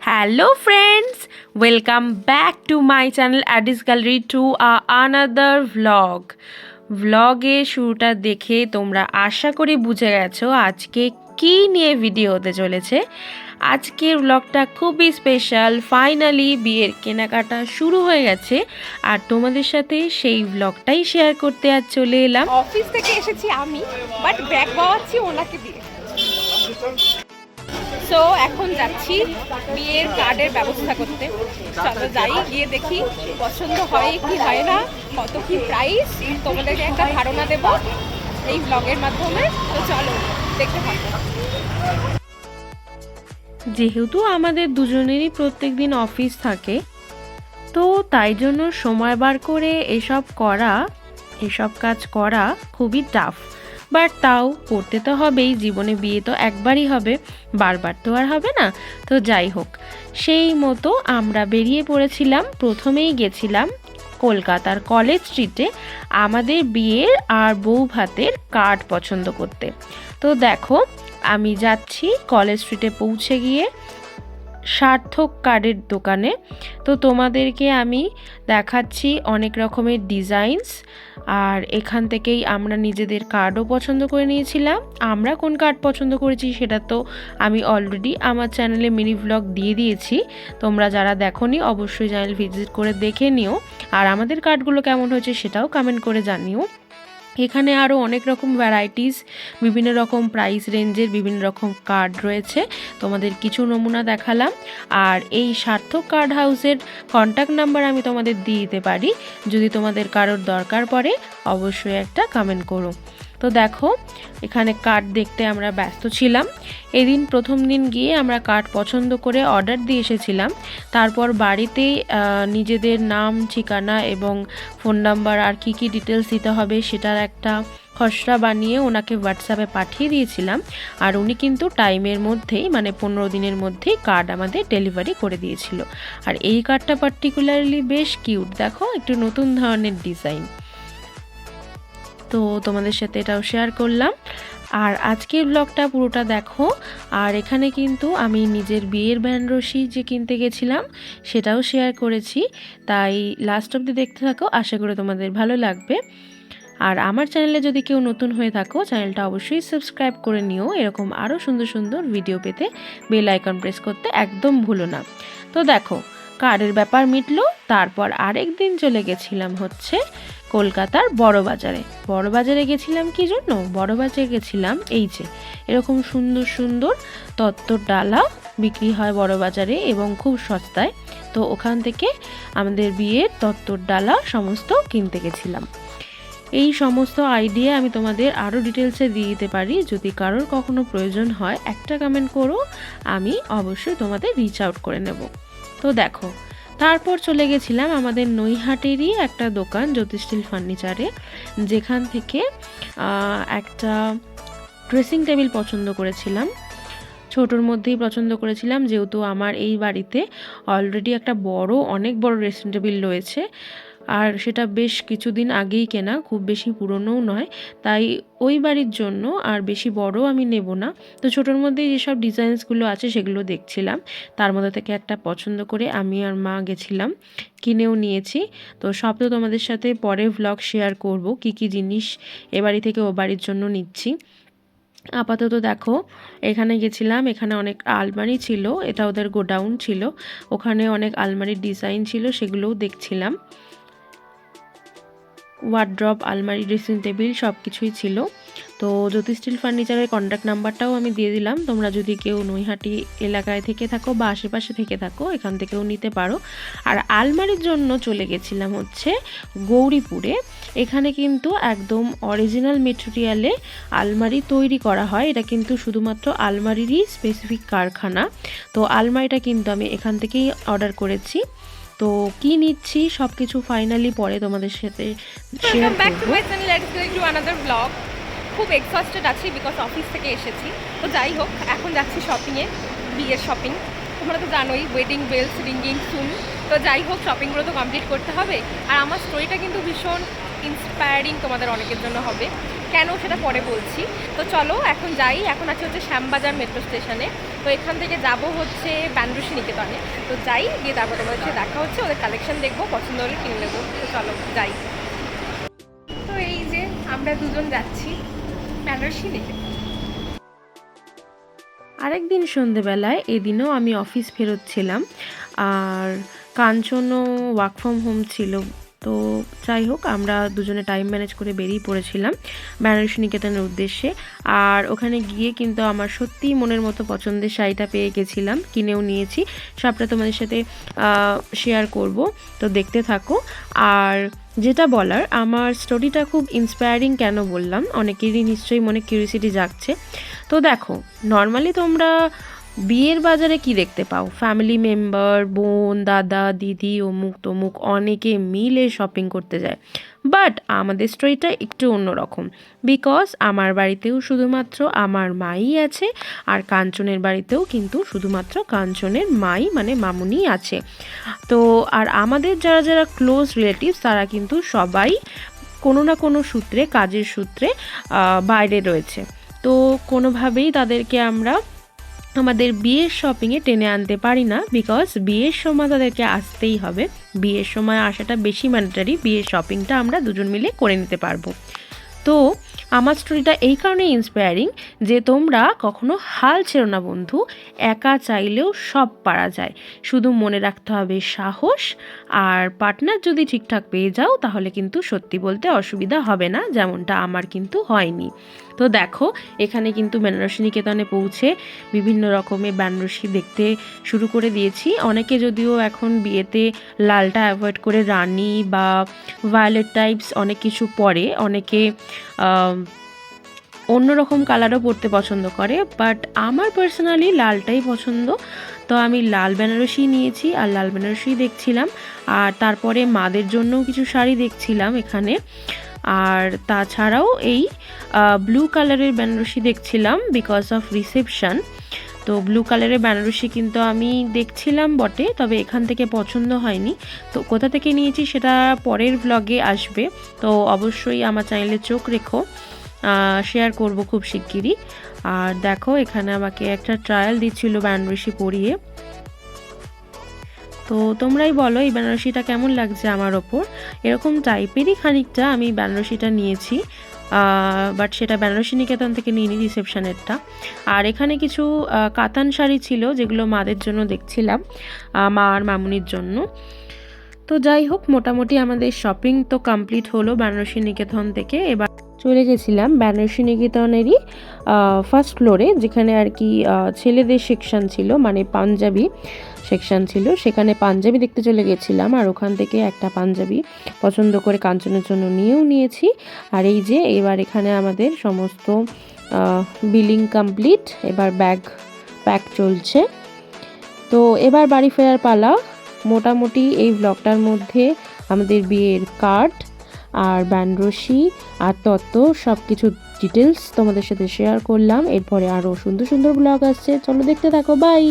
Hello friends, welcome back to my channel Addis Gallery to another vlog. ভ্লগে শুরুটা দেখে তোমরা আশা করি বুঝে গেছো আজকে কি নিয়ে ভিডিও হতে চলেছে। আজকের ভ্লগটা খুবই স্পেশাল। ফাইনালি বিয়ের কেনাকাটা শুরু হয়ে গেছে আর তোমাদের সাথে সেই ভ্লগটাই শেয়ার করতে আজ চলে এলাম। অফিস থেকে এসেছি আমি, বাট ব্যাগ পাওয়াচ্ছি ওনাকে দিয়ে। সো এখন যাচ্ছি বিয়ের কার্ডের ব্যবস্থা করতে। চলো যাই, গিয়ে দেখি পছন্দ হয় কি হয় না, কত কি প্রাইস, তোমাদেরকে একটা ধারণা দেব এই ব্লগের মাধ্যমে। তো চলো দেখতে থাকো। যেহেতু আমাদের দুজনেরই প্রত্যেক দিন অফিস থাকে, তো তাই জন্য সময় বার করে এসব কাজ করা খুবই টাফ। বাট তাও করতে তো হবেই, জীবনে বিয়ে তো একবারই হবে, বারবার তো আর হবে না। তো যাই হোক, সেই মতো আমরা বেরিয়ে পড়েছিলাম। প্রথমেই গেছিলাম কলকাতার কলেজ স্ট্রিটে আমাদের বিয়ের আর বউ ভাতের কার্ড পছন্দ করতে। তো দেখো, আমি যাচ্ছি কলেজ স্ট্রিটে। পৌঁছে গিয়ে সার্থক কার্ডের দোকানে তো তোমাদেরকে আমি দেখাচ্ছি অনেক রকমের ডিজাইনস। আর এখান থেকেই আমরা নিজেদের কার্ডও পছন্দ করে নিয়েছিলাম। আমরা কোন কার্ড পছন্দ করেছি সেটা তো আমি অলরেডি আমার চ্যানেলে মিনি ভ্লগ দিয়ে দিয়েছি। তোমরা যারা দেখোনি অবশ্যই চ্যানেল ভিজিট করে দেখে নিও, আর আমাদের কার্ডগুলো কেমন হয়েছে সেটাও কমেন্ট করে জানিও। এখানে আরও অনেক রকম ভ্যারাইটিস, বিভিন্ন রকম প্রাইস রেঞ্জের বিভিন্ন রকম কার্ড রয়েছে। তোমাদের কিছু নমুনা দেখালাম। আর এই সার্থক কার্ড হাউসের কন্ট্যাক্ট নাম্বার আমি তোমাদের দিয়ে দিতে পারি, যদি তোমাদের কারোর দরকার পড়ে অবশ্যই একটা কমেন্ট করো। তো দেখো, এখানে কার্ড দেখতে আমরা ব্যস্ত ছিলাম। এদিন প্রথম দিন গিয়ে আমরা কার্ড পছন্দ করে অর্ডার দিয়ে এসেছিলাম। তারপর বাড়িতে নিজেদের নাম, ঠিকানা এবং ফোন নাম্বার আর কি কি ডিটেলস দিতে হবে সেটার একটা খসড়া বানিয়ে ওনাকে হোয়াটসঅ্যাপে পাঠিয়ে দিয়েছিলাম। আর উনি কিন্তু টাইমের মধ্যেই, মানে 15 দিনের মধ্যেই কার্ড আমাদের ডেলিভারি করে দিয়েছিল। আর এই কার্ডটা পার্টিকুলারলি বেশ কিউট, দেখো একটু নতুন ধরনের ডিজাইন। তো তোমাদের সাথে এটাও শেয়ার করলাম। আর আজকের ব্লগটা পুরোটা দেখো। আর এখানে কিন্তু আমি নিজের বিয়ের বেনারসি যে কিনতে গেছিলাম সেটাও শেয়ার করেছি, তাই লাস্ট অবধি দেখতে থাকো, আশা করি তোমাদের ভালো লাগবে। আর আমার চ্যানেলে যদি কেউ নতুন হয়ে থাকো চ্যানেলটা অবশ্যই সাবস্ক্রাইব করে নিও, এরকম আরও সুন্দর সুন্দর ভিডিও পেতে বেল আইকন প্রেস করতে একদম ভুলো না। তো দেখো, কার্ডের ব্যাপার মিটলো। তারপর আরেক দিন চলে গেছিলাম হচ্ছে কলকাতার বড় বাজারে গেছিলাম কি জন্য? বড় বাজারে গেছিলাম এই যে এরকম সুন্দর সুন্দর তত্ত্বর ডালা বিক্রি হয় বড় বাজারে এবং খুব সস্তায়। তো ওখান থেকে আমাদের বিয়ের তত্ত্বর ডালা সমস্ত কিনতে গেছিলাম। এই সমস্ত আইডিয়া আমি তোমাদের আরও ডিটেলসে দিয়ে দিতে পারি, যদি কারোর কখনো প্রয়োজন হয় একটা কমেন্ট করো, আমি অবশ্যই তোমাদের রিচ আউট করে নেব। তো দেখো, তারপর চলে গেছিলাম আমাদের নৈহাটেরই একটা দোকান জ্যোতি স্টিল ফার্নিচারে, যেখান থেকে একটা ড্রেসিং টেবিল পছন্দ করেছিলাম। ছোটোর মধ্যেই পছন্দ করেছিলাম, যেহেতু আমার এই বাড়িতে অলরেডি একটা অনেক বড় ড্রেসিং টেবিল রয়েছে। আর সেটা বেশ কিছুদিন আগেই কেনা, খুব বেশি পুরনোও নয়, তাই ওই বাড়ির জন্য আর বেশি বড় আমি নেব না। তো ছোটোর মধ্যেই যেসব ডিজাইনসগুলো আছে সেগুলো দেখছিলাম, তার মধ্যে থেকে একটা পছন্দ করে আমি আর মা গেছিলাম, কিনেও নিয়েছি। তো সব তো তোমাদের সাথে পরে ভ্লগ শেয়ার করব কি কি জিনিস এ বাড়ি থেকে ও বাড়ির জন্য নিচ্ছি। আপাতত দেখো, এখানে গেছিলাম, এখানে অনেক আলমারি ছিল, এটা ওদের গোডাউন ছিল, ওখানে অনেক আলমারির ডিজাইন ছিল, সেগুলোও দেখছিলাম। ওয়ার্ড্রপ, আলমারি, ড্রেসিং টেবিল সব কিছুই ছিল। তো জ্যোতি স্টিল ফার্নিচারের কন্ট্যাক্ট নাম্বারটাও আমি দিয়ে দিলাম, তোমরা যদি কেউ নৈহাটি এলাকায় থেকে থাকো বা আশেপাশে থেকে থাকো এখান থেকেও নিতে পারো। আর আলমারির জন্য চলে গেছিলাম হচ্ছে গৌরীপুরে। এখানে কিন্তু একদম অরিজিনাল মেটেরিয়ালে আলমারি তৈরি করা হয়, এটা কিন্তু শুধুমাত্র আলমারিরই স্পেসিফিক কারখানা। তো আলমারিটা কিন্তু আমি এখান থেকেই অর্ডার করেছি। তো কি নিচ্ছি সব কিছু ফাইনালি পরে তোমাদের সাথে শেয়ার করব। খুব এক্সস্টেড আছি বিকজ অফিস থেকে এসেছি। তো যাই হোক, এখন যাচ্ছি শপিংয়ে, বিয়ের শপিং। তোমরা তো জানোই ওয়েডিং বেলস রিঙ্গিং সুন। তো যাই হোক, শপিংগুলো তো কমপ্লিট করতে হবে। আর আমার স্টোরিটা কিন্তু ভীষণ ইন্সপায়ারিং তোমাদের অনেকের জন্য হবে। কেন সেটা পরে বলছি। তো চলো এখন যাই। এখন আছে হচ্ছে শ্যামবাজার মেট্রো স্টেশনে। তো এখান থেকে যাব হচ্ছে বেনারসি নিকেতনে। তো যাই, গিয়ে তারপর তোমাদের সাথে দেখা হচ্ছে, ওদের কালেকশন দেখবো, পছন্দ হলে কিনে নেবো। তো চলো যাই। তো এই যে আমরা দুজন যাচ্ছি বেনারসি নিকেতন। আরেকদিন সন্ধেবেলায়, এদিনও আমি অফিস ফেরোচ্ছিলাম, আর কাঞ্চনও ওয়ার্ক ফ্রম হোম ছিল। তো যাই হোক, আমরা দুজনে টাইম ম্যানেজ করে বেরিয়ে পড়েছিলাম বেনারসি নিকেতনের উদ্দেশ্যে। আর ওখানে গিয়ে কিন্তু আমার সত্যিই মনের মতো পছন্দের শাড়িটা পেয়ে গেছিলাম, কিনেও নিয়েছি। সবটা তোমাদের সাথে শেয়ার করব, তো দেখতে থাকো। আর যেটা বলার, আমার স্টোরিটা খুব ইন্সপায়ারিং কেন বললাম, অনেকেরই নিশ্চয়ই মনে কিউরিওসিটি জাগছে। তো দেখো, নর্মালি তোমরা বিয়ের বাজারে কি দেখতে পাও? ফ্যামিলি মেম্বার, বোন, দাদা, দিদি, অমুক তমুক অনেকে মিলে শপিং করতে যায়। বাট আমাদের স্টোরিটা একটু অন্যরকম, বিকজ আমার বাড়িতেও শুধুমাত্র আমার মাই আছে, আর কাঞ্চনের বাড়িতেও কিন্তু শুধুমাত্র কাঞ্চনের মাই মানে মামুনি আছে। তো আর আমাদের যারা যারা ক্লোজ রিলেটিভস, তারা কিন্তু সবাই কোনো না কোনো সূত্রে, কাজের সূত্রে বাইরে রয়েছে। তো কোনোভাবেই তাদেরকে আমরা আমাদের বিয়ের শপিংয়ে টেনে আনতে পারি না, বিকজ বিয়ের সময় তাদেরকে আসতেই হবে। বিয়ের সময় আসাটা বেশি ম্যান্ডেটারি, বিয়ের শপিংটা আমরা দুজন মিলে করে নিতে পারবো। তো আমার স্টোরিটা এই কারণে ইন্সপায়ারিং যে তোমরা কখনো হাল ছেড়ো না বন্ধু, একা চাইলেও সব পারা যায়। শুধু মনে রাখতে হবে সাহস, আর পার্টনার যদি ঠিকঠাক পেয়ে যাও তাহলে কিন্তু সত্যি বলতে অসুবিধা হবে না, যেমনটা আমার কিন্তু হয়নি। তো দেখো, এখানে কিন্তু বেনারসি নিকেতনে পৌঁছে বিভিন্ন রকমের বেনারসি দেখতে শুরু করে দিয়েছি। অনেকে যদিও এখন বিয়েতে লালটা অ্যাভয়েড করে রানি বা ভায়োলেট টাইপস অনেক কিছু পরে, অনেকে অন্যরকম কালারও পরতে পছন্দ করে, বাট আমার পার্সোনালি লালটাই পছন্দ। তো আমি লাল বেনারসি নিয়েছি, আর লাল বেনারসি দেখছিলাম। আর তারপরে মাদের জন্যও কিছু শাড়ি দেখছিলাম এখানে। আর তাছাড়াও এই ব্লু কালারের বেনারসি দেখছিলাম বিকজ অফ রিসেপশন। তো ব্লু কালারের বেনারসি কিন্তু আমি দেখছিলাম বটে, তবে এখান থেকে পছন্দ হয়নি। তো কোথা থেকে নিয়েছি সেটা পরের ব্লগে আসবে, তো অবশ্যই আমার চ্যানেলে চোখ রেখো, শেয়ার করব খুব শিগগিরই। আর দেখো, এখানে আমাকে একটা ট্রায়াল দিচ্ছিল বেনারসি পরিয়ে। তো তোমরাই বলো এই বেনারসিটা কেমন লাগছে আমার ওপর। এরকম টাইপেরই খানিকটা আমি বেনারসিটা নিয়েছি, বাট সেটা বেনারসি নিকেতন থেকে নিইনি, রিসেপশনেরটা। আর এখানে কিছু কাতান শাড়ি ছিল যেগুলো মাদের জন্য দেখছিলাম, মা আর মামুনির জন্য। তো যাই হোক, মোটামুটি আমাদের শপিং তো কমপ্লিট হলো বেনারসি নিকেতন থেকে। এবার চলে গেছিলাম বেনারসি নিকেতনেরই ফার্স্ট ফ্লোরে, যেখানে আর কি ছেলেদের সেকশন ছিল, মানে পাঞ্জাবি সেকশন ছিল। সেখানে পাঞ্জাবি দেখতে চলে গেছিলাম, আর ওখান থেকে একটা পাঞ্জাবি পছন্দ করে কাঞ্চনের জন্য নিয়েও নিয়েছি। আর এই যে এবার এখানে আমাদের সমস্ত বিলিং কমপ্লিট, এবার ব্যাগ প্যাক চলছে। তো এবার বাড়ি ফেরার পালা। মোটামুটি এই ব্লগটার মধ্যে আমাদের বিয়ের কার্ড আর বেনারসি আর তত্ত্ব সব কিছু ডিটেলস তোমাদের সাথে শেয়ার করলাম। এরপরে আরও সুন্দর সুন্দর ব্লগ আসছে, চলো দেখতে থাকো। বাই।